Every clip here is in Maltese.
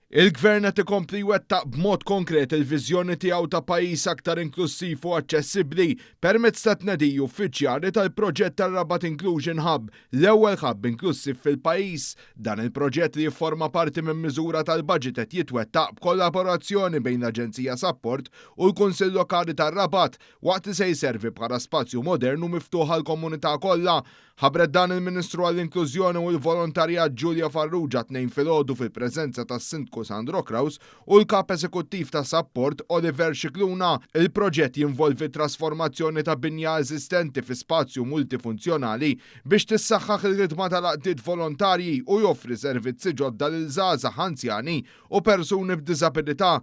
Il-Gvern qed ikompli jwettaq b'mod konkret il-viżjoni tiegħu ta' pajjiż aktar inklusiv u aċċessibbli permezz ta' tnedij uffiċjali tal-proġett tar-Rabat Inclusion Hub, l-ewwel hub inklusiv fil-pajjiż. Dan il-proġett li jifforma parti minn miżura tal-baġit qed jitwettaq b'kollaborazzjoni bejn l-Aġenzija Support u l-Kunsill Lokali tar-Rabat waqt li se jservi bħala spazju modernu miftuħ għall-komunità kollha. Ħabret dan il-Ministru għall-Inklużjoni u l-Volontarjat Giulia Farrugia tnejn filgħodu fil-preżenza tas-Sindku Sandro Kraus u l-Kap Eżekuttiv ta' Support Oliver Scicluna. Il-proġett jinvolvi trasformazzjoni ta' binja eżistenti fi spazju multifunzjonali biex tissaħħaħ il-ħidma tal-għaqdiet volontarji u joffri servizzi ġodda lil żgħażagħ anzjani u persuni b'diżabilità.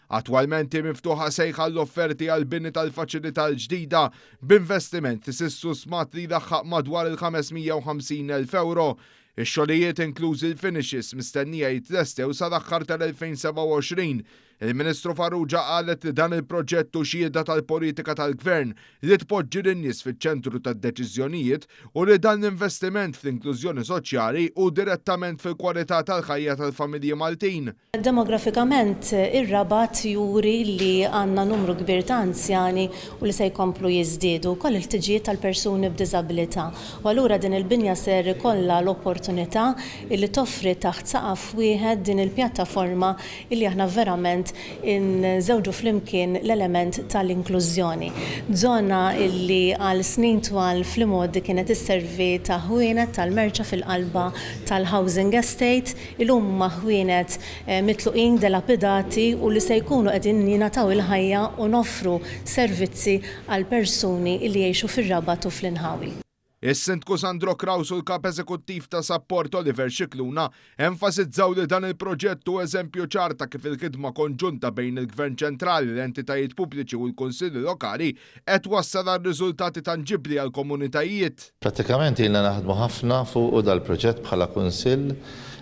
Attwalment miftuħa sejħa l-offerti għal-bini tal-faċilità l-ġdida b'investimenti sissu smat li daħħaq madwar il-550,000 euro. Ix-xogħlijiet inklużi l-finishes mistennija jitlestew sa l-aħħar tal-2027. Il-Ministru Farrugia qalet li dan il-proġett u xhieda tal-politika tal-Gvern li tpoġġi lin-nies fiċ-ċentru tad-deċiżjonijiet u li dan l-investiment fl-inklużjoni soċjali u direttament fil-kwalità tal-ħajja tal-familji Maltin. Demografikament ir-Rabat juri li għandna numru kbir ta' anzjani u li se jkomplu jiżdiedu wkoll il-ħtiġijiet tal-persuni b'diżabilità. U allura din il-binja ser ikollha l-opportunità li toffri taħt saqaf wieħed din il-pjattaforma li aħna verament inżewġu flimkien l-element tal-inklużjoni. Żona illi għal snin twal fl-modi kienet isservi ta' ħwienet tal-merċa fil-qalba tal-housing estate, illum ma' ħwienet mitluqin delapidati u li se jkunu qegħdin jingħataw il-ħajja u noffru servizzi għal persuni li jgħixu fir-Rabat u fl-Inħawi. Is-Sindku Sandro Kraus u l-Kap Eżekuttiv ta' Support Oliver Scicluna enfasizzaw li dan il-proġett huwa eżempju ċar ta' kif il-ħidma konġunta bejn il-Gvern ċentrali, l-entitajiet pubbliċi u l-Kunsilli Lokali qed wassal għal riżultati tanġibbli għal komunitajiet. Prattikament ilna naħdmu ħafna fuq dal-proġett bħala Kunsill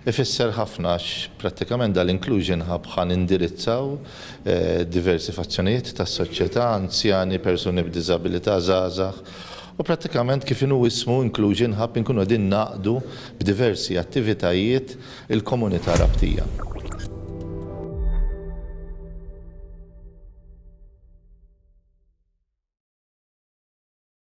ifisser ħafna prattikament dal-Inclusion Hub ħan indirizzaw diversi fazzjonijiet tas-soċjetà, anzjani, persuni b'diżabilità, żgħażagħ. U prattikament kif inhu ismu Inclusion Hub inkunu qegħdin naqdu b'diversi attivitajiet il-komunità rabtija.